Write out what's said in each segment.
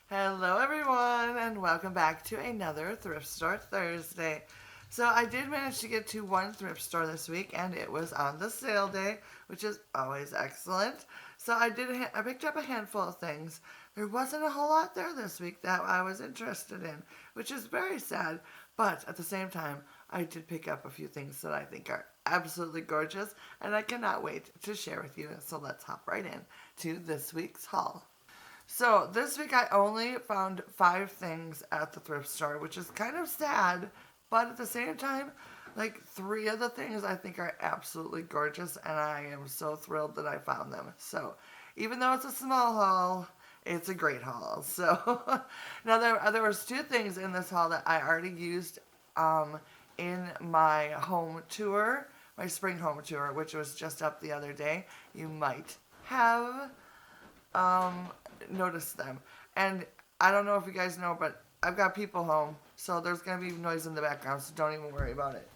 Hello, everyone, and welcome back to another Thrift Store Thursday. So, I did manage to get to one thrift store this week, and it was on the sale day, which is always excellent. So, I picked up a handful of things. There wasn't a whole lot there this week that I was interested in, which is very sad. But at the same time, I did pick up a few things that I think are absolutely gorgeous, and I cannot wait to share with you. So, let's hop right in to this week's haul. So this week I only found 5 things at the thrift store, which is kind of sad, but at the same time, like 3 of the things I think are absolutely gorgeous, and I am so thrilled that I found them. So even though it's a small haul, it's a great haul. So now there was 2 things in this haul that I already used in my home tour, my spring home tour, which was just up the other day. You might have um, notice them. And I don't know if you guys know, but I've got people home, so there's going to be noise in the background, so don't even worry about it.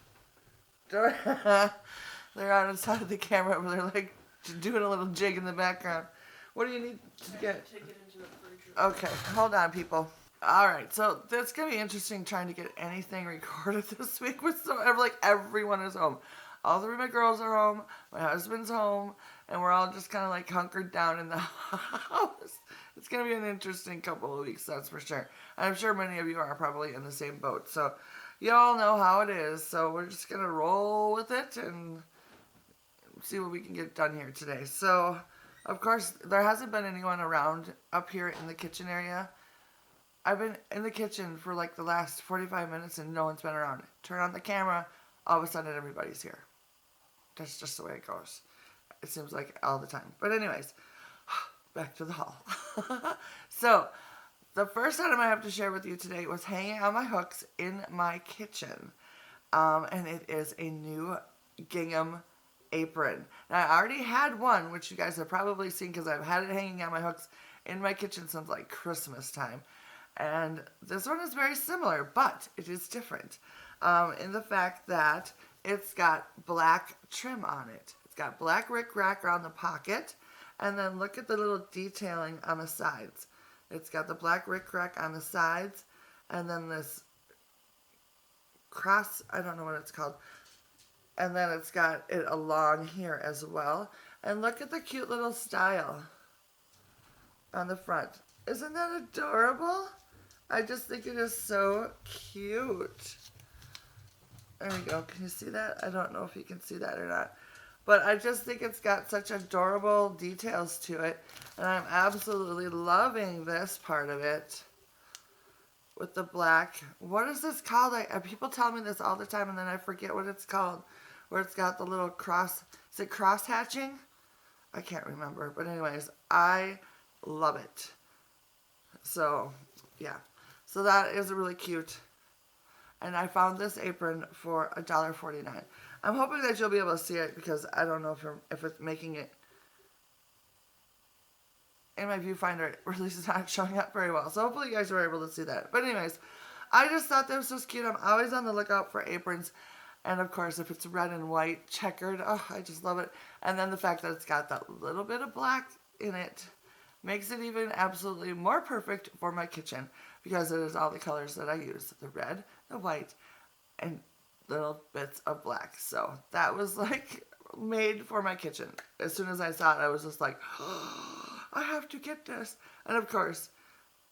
They're on the side of the camera, but they're like doing a little jig in the background. What do you need to get? Take it into the fridge. Okay, hold on, people. All right, so it's gonna be interesting trying to get anything recorded this week with like everyone is home. All 3 of my girls are home. My husband's home, and we're all just kind of like hunkered down in the house. It's gonna be an interesting couple of weeks, that's for sure. I'm sure many of you are probably in the same boat, so you all know how it is. So we're just gonna roll with it and see what we can get done here today. So, of course, there hasn't been anyone around up here in the kitchen area. I've been in the kitchen for like the last 45 minutes and no one's been around. Turn on the camera, all of a sudden everybody's here. That's just the way it goes. It seems like all the time. But anyways, back to the haul. So, the first item I have to share with you today was hanging on my hooks in my kitchen. And it is a new gingham apron. Now, I already had one, which you guys have probably seen because I've had it hanging on my hooks in my kitchen since like Christmas time. And this one is very similar, but it is different in the fact that it's got black trim on it. It's got black rickrack around the pocket, and then look at the little detailing on the sides. It's got the black rickrack on the sides, and then this cross, I don't know what it's called, and then it's got it along here as well. And look at the cute little style on the front. Isn't that adorable? I just think it is so cute. There we go. Can you see that? I don't know if you can see that or not. But I just think it's got such adorable details to it. And I'm absolutely loving this part of it. With the black. What is this called? People tell me this all the time and then I forget what it's called. Where it's got the little cross. Is it cross hatching? I can't remember. But anyways, I love it. So, yeah. So that is really cute. And I found this apron for $1.49. I'm hoping that you'll be able to see it because I don't know if it's making it in my viewfinder. Or at least it's not showing up very well. So hopefully you guys were able to see that. But anyways, I just thought this was cute. I'm always on the lookout for aprons. And of course, if it's red and white checkered, oh, I just love it. And then the fact that it's got that little bit of black in it makes it even absolutely more perfect for my kitchen because it is all the colors that I use. The red, the white, and little bits of black. So that was like made for my kitchen. As soon as I saw it, I was just like, oh, I have to get this. And of course,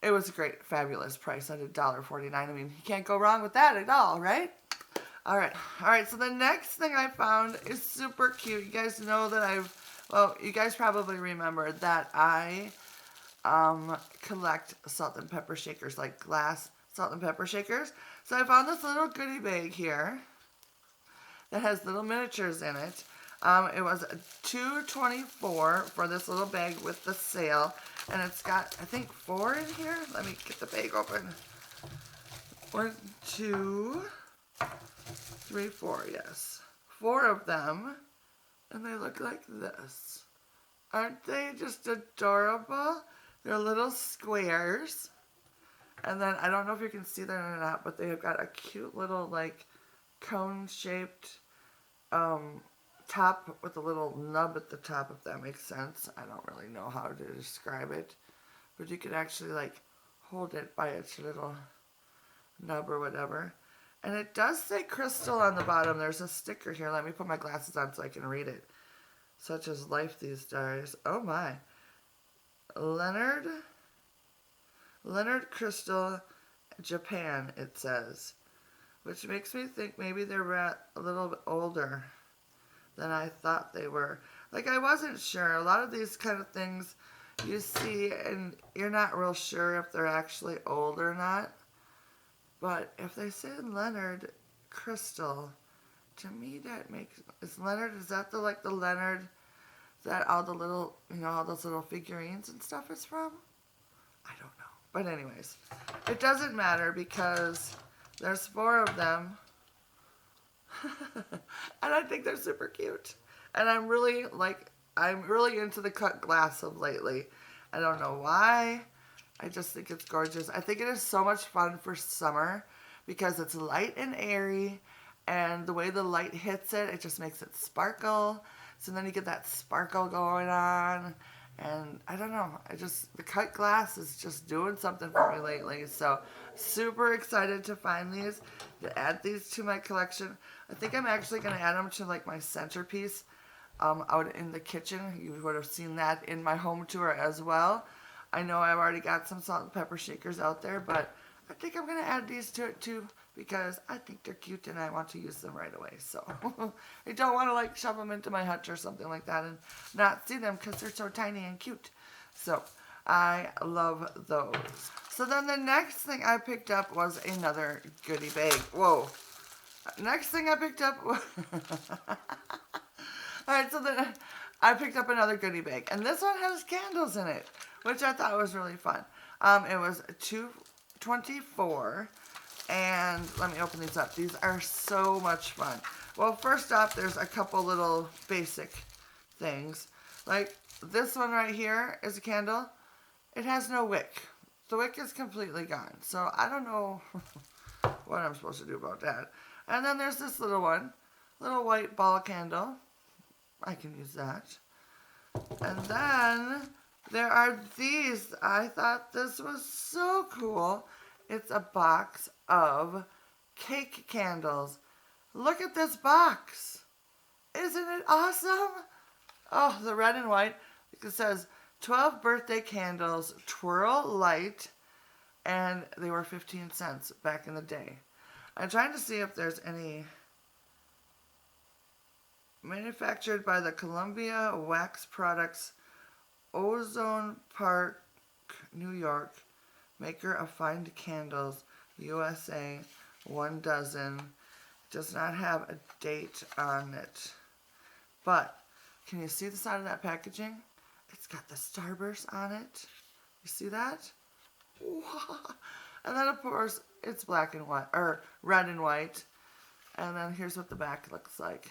it was a great, fabulous price at $1.49. I mean, you can't go wrong with that at all, right? All right, so the next thing I found is super cute. You guys know that you guys probably remember that I collect salt and pepper shakers, like glass salt and pepper shakers. So I found this little goodie bag here that has little miniatures in it. It was $2.24 for this little bag with the sale, and it's got, I think, 4 in here. Let me get the bag open. 1, 2, 3, 4, yes. 4 of them, and they look like this. Aren't they just adorable? They're little squares. And then, I don't know if you can see that or not, but they have got a cute little, like, cone-shaped top with a little nub at the top, if that makes sense. I don't really know how to describe it. But you could actually, like, hold it by its little nub or whatever. And it does say crystal on the bottom. There's a sticker here. Let me put my glasses on so I can read it. Such as life these days. Oh my. Leonard Crystal, Japan, it says. Which makes me think maybe they're a little bit older than I thought they were. Like, I wasn't sure. A lot of these kind of things you see and you're not real sure if they're actually old or not. But if they say Leonard Crystal, to me that makes... Is that the Leonard that all the little, all those little figurines and stuff is from? I don't know. But anyways, it doesn't matter because there's 4 of them. And I think they're super cute. And I'm really into the cut glass of lately. I don't know why. I just think it's gorgeous. I think it is so much fun for summer because it's light and airy, and the way the light hits it, it just makes it sparkle. So then you get that sparkle going on, and I don't know. The cut glass is just doing something for me lately. So super excited to find these, to add these to my collection. I think I'm actually going to add them to my centerpiece out in the kitchen. You would have seen that in my home tour as well. I know I've already got some salt and pepper shakers out there, but I think I'm going to add these to it too because I think they're cute and I want to use them right away. So I don't want to shove them into my hutch or something like that and not see them because they're so tiny and cute. So I love those. So then the next thing I picked up was another goodie bag. Whoa. Next thing I picked up was... Alright, so then I picked up another goodie bag. And this one has candles in it, which I thought was really fun. It was $2.24, and let me open these up. These are so much fun. Well, first off, there's a couple little basic things. Like this one right here is a candle. It has no wick. The wick is completely gone. So I don't know what I'm supposed to do about that. And then there's this little one, little white ball candle. I can use that. And then there are these. I thought this was so cool. It's a box of cake candles. Look at this box. Isn't it awesome? Oh, the red and white. It says 12 birthday candles, twirl light, and they were 15 cents back in the day. I'm trying to see if there's any... Manufactured by the Columbia Wax Products, Ozone Park, New York. Maker of fine candles, USA, 1 dozen. Does not have a date on it. But, can you see the side of that packaging? It's got the starburst on it. You see that? Wow. And then, of course, it's black and white, or red and white. And then here's what the back looks like.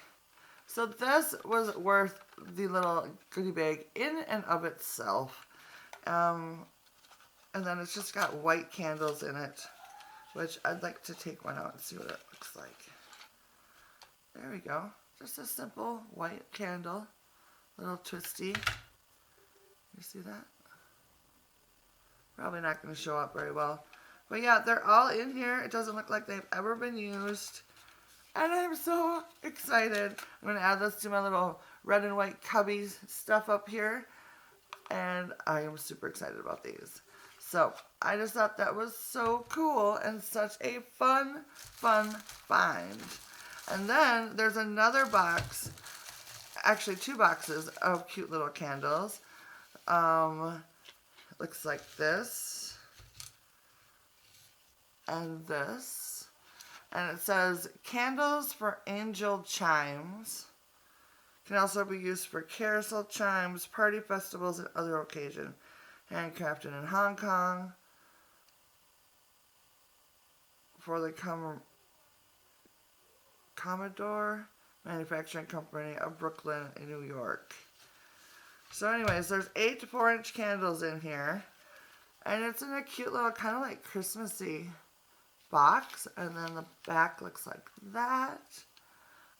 So this was worth the little goodie bag in and of itself. And then it's just got white candles in it, which I'd like to take one out and see what it looks like. There we go. Just a simple white candle. Little twisty. You see that? Probably not going to show up very well. But yeah, they're all in here. It doesn't look like they've ever been used. And I'm so excited. I'm going to add this to my little red and white cubby stuff up here. And I am super excited about these. So, I just thought that was so cool and such a fun find. And then there's another box, actually 2 boxes of cute little candles. Looks like this. And this. And it says, candles for angel chimes. Can also be used for carousel chimes, party festivals, and other occasions. Handcrafted in Hong Kong. For the Commodore Manufacturing Company of Brooklyn, New York. So anyways, there's 8 4-inch candles in here. And it's in a cute little kind of like Christmassy box, and then the back looks like that.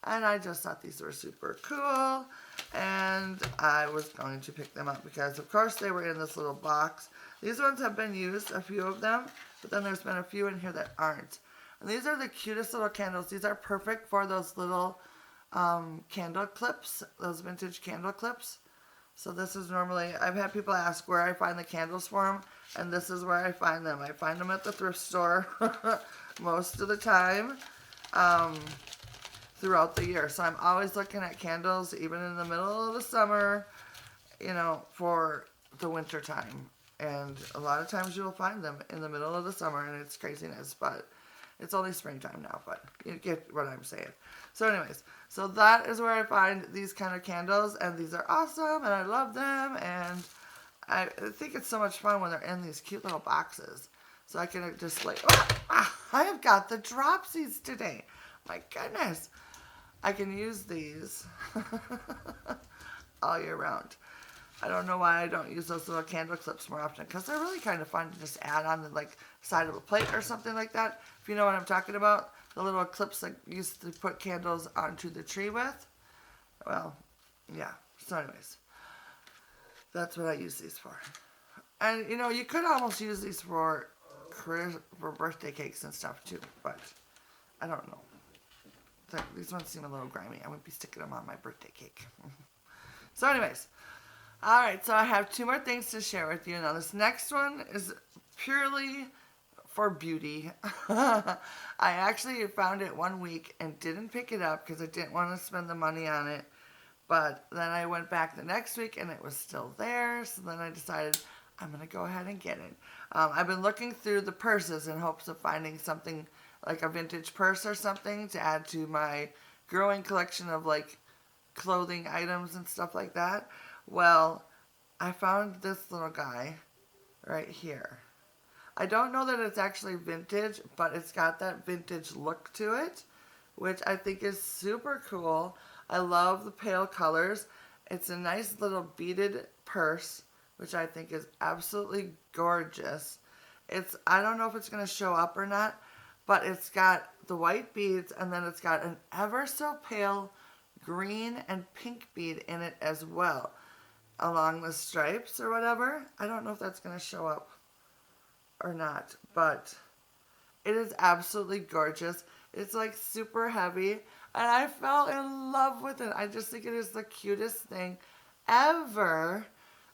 And I just thought these were super cool, and I was going to pick them up because of course they were in this little box. These ones have been used, a few of them, but then there's been a few in here that aren't. And these are the cutest little candles. These are perfect for those little candle clips, those vintage candle clips. So this is normally, I've had people ask where I find the candles for them, and this is where I find them. I find them at the thrift store most of the time throughout the year. So I'm always looking at candles, even in the middle of the summer, you know, for the winter time. And a lot of times you'll find them in the middle of the summer, and it's craziness, but it's only springtime now, but you get what I'm saying. So anyways, so that is where I find these kind of candles, and these are awesome, and I love them, and I think it's so much fun when they're in these cute little boxes. So I can just like, I have got the dropsies today. My goodness. I can use these all year round. I don't know why I don't use those little candle clips more often, because they're really kind of fun to just add on the like side of a plate or something like that. If you know what I'm talking about, the little clips that used to put candles onto the tree with. Well, yeah. So anyways, that's what I use these for. And you know, you could almost use these for birthday cakes and stuff too, but I don't know. These ones seem a little grimy. I wouldn't be sticking them on my birthday cake. So anyways. Alright, so I have two more things to share with you. Now, this next one is purely for beauty. I actually found it one week and didn't pick it up because I didn't want to spend the money on it. But then I went back the next week and it was still there. So then I decided I'm going to go ahead and get it. I've been looking through the purses in hopes of finding something like a vintage purse or something to add to my growing collection of like clothing items and stuff like that. Well, I found this little guy right here. I don't know that it's actually vintage, but it's got that vintage look to it, which I think is super cool. I love the pale colors. It's a nice little beaded purse, which I think is absolutely gorgeous. I don't know if it's going to show up or not, but it's got the white beads, and then it's got an ever so pale green and pink bead in it as well, along the stripes or whatever. I don't know if that's going to show up or not, but it is absolutely gorgeous. It's like super heavy, and I fell in love with it. I just think it is the cutest thing ever,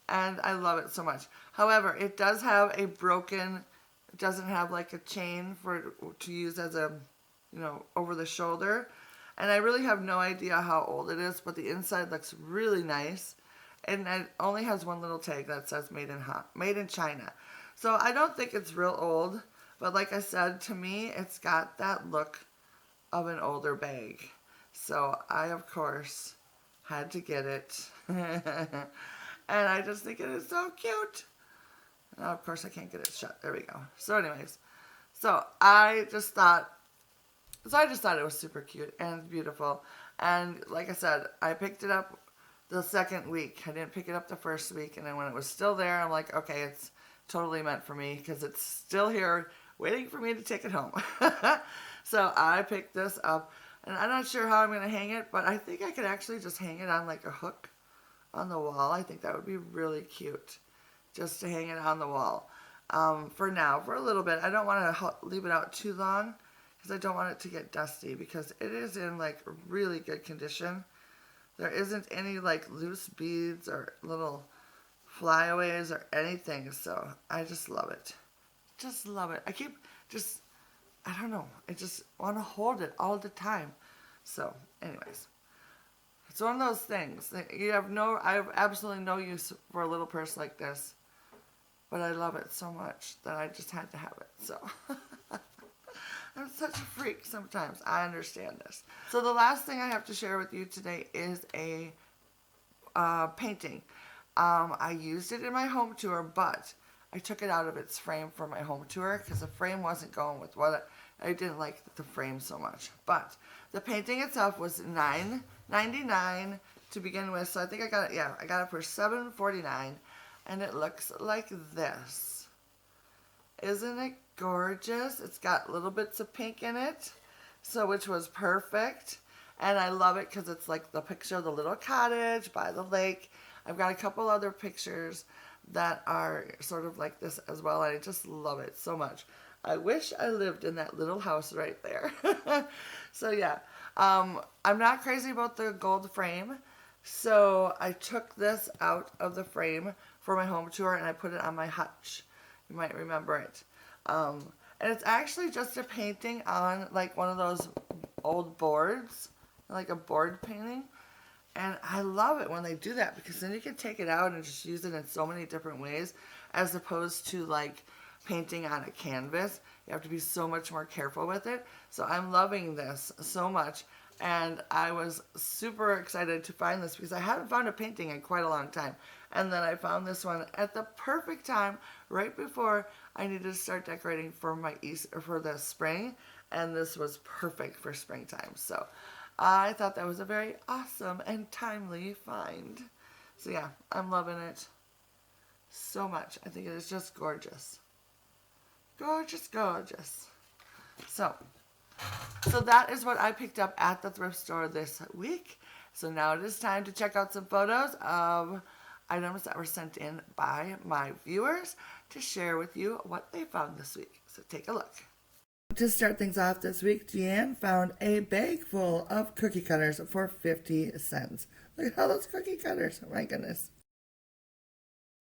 and I love it so much. However, it does have a broken, it doesn't have like a chain to use as a, you know, over the shoulder, and I really have no idea how old it is, but the inside looks really nice. And it only has one little tag that says made in China. So I don't think it's real old. But like I said, to me, it's got that look of an older bag. So I, of course, had to get it. And I just think it is so cute. Now, of course, I can't get it shut. There we go. So anyways. I just thought it was super cute and beautiful. And like I said, I picked it up the second week. I didn't pick it up the first week, and then when it was still there, I'm like, okay, it's totally meant for me because it's still here waiting for me to take it home. So I picked this up, and I'm not sure how I'm going to hang it, but I think I could actually just hang it on like a hook on the wall. I think that would be really cute just to hang it on the wall for now, for a little bit. I don't want to leave it out too long because I don't want it to get dusty, because it is in like really good condition. There isn't any like loose beads or little flyaways or anything. So I just love it. Just love it. I don't know. I just want to hold it all the time. So anyways, it's one of those things that I have absolutely no use for a little purse like this, but I love it so much that I just had to have it. So I'm such a freak sometimes. I understand this. So the last thing I have to share with you today is a painting. I used it in my home tour, but I took it out of its frame for my home tour because the frame wasn't going with what I didn't like the frame so much. But the painting itself was $9.99 to begin with. So I think I got it. Yeah, I got it for $7.49, and it looks like this. Isn't it gorgeous? It's got little bits of pink in it, so which was perfect. And I love it because it's like the picture of the little cottage by the lake. I've got a couple other pictures that are sort of like this as well. I just love it so much. I wish I lived in that little house right there. So yeah, I'm not crazy about the gold frame. So I took this out of the frame for my home tour and I put it on my hutch. You might remember it. And it's actually just a painting on like one of those old boards, like a board painting. And I love it when they do that because then you can take it out and just use it in so many different ways as opposed to like painting on a canvas. You have to be so much more careful with it. So I'm loving this so much. And I was super excited to find this because I haven't found a painting in quite a long time. And then I found this one at the perfect time, right before I needed to start decorating for for the spring. And this was perfect for springtime. So I thought that was a very awesome and timely find. So yeah, I'm loving it so much. I think it is just gorgeous. Gorgeous, gorgeous. So that is what I picked up at the thrift store this week. So now it is time to check out some photos of items that were sent in by my viewers to share with you what they found this week. So take a look. To start things off this week, Deanne found a bag full of cookie cutters for 50 cents. Look at all those cookie cutters. Oh my goodness.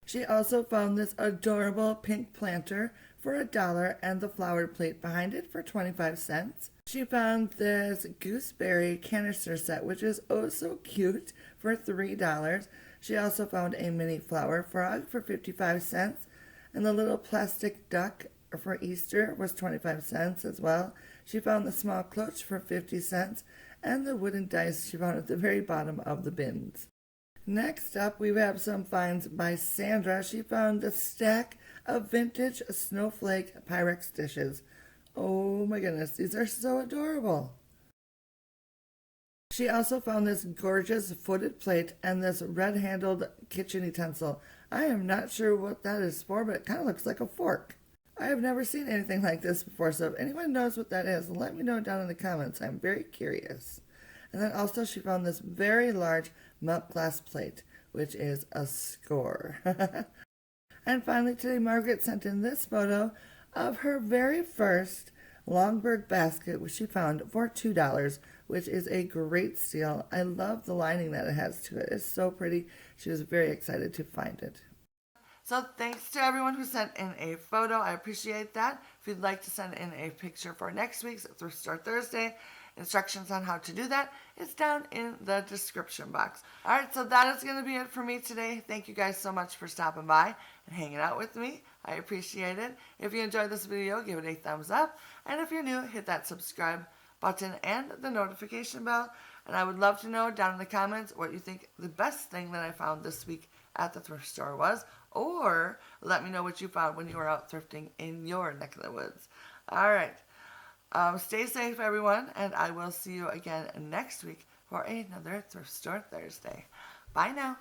She also found this adorable pink planter for $1 and the flowered plate behind it for 25 cents. She found this gooseberry canister set, which is oh so cute, for $3. She also found a mini flower frog for 55 cents. And the little plastic duck for Easter was 25 cents as well. She found the small cloche for 50 cents. And the wooden dice she found at the very bottom of the bins. Next up, we have some finds by Sandra. She found a stack of vintage snowflake Pyrex dishes. Oh my goodness, these are so adorable. She also found this gorgeous footed plate and this red-handled kitchen utensil. I am not sure what that is for, but it kind of looks like a fork. I have never seen anything like this before, so if anyone knows what that is, let me know down in the comments. I'm very curious. And then also she found this very large milk glass plate, which is a score. And finally today, Margaret sent in this photo of her very first Longberg basket, which she found for $2, which is a great steal. I love the lining that it has to it. It's so pretty. She was very excited to find it. So thanks to everyone who sent in a photo. I appreciate that. If you'd like to send in a picture for next week's Thrift Store Thursday, instructions on how to do that is down in the description box. Alright, so that is going to be it for me today. Thank you guys so much for stopping by and hanging out with me. I appreciate it. If you enjoyed this video, give it a thumbs up. And if you're new, hit that subscribe button and the notification bell. And I would love to know down in the comments what you think the best thing that I found this week at the thrift store was. Or let me know what you found when you were out thrifting in your neck of the woods. Alright. Stay safe, everyone, and I will see you again next week for another Thrift Store Thursday. Bye now.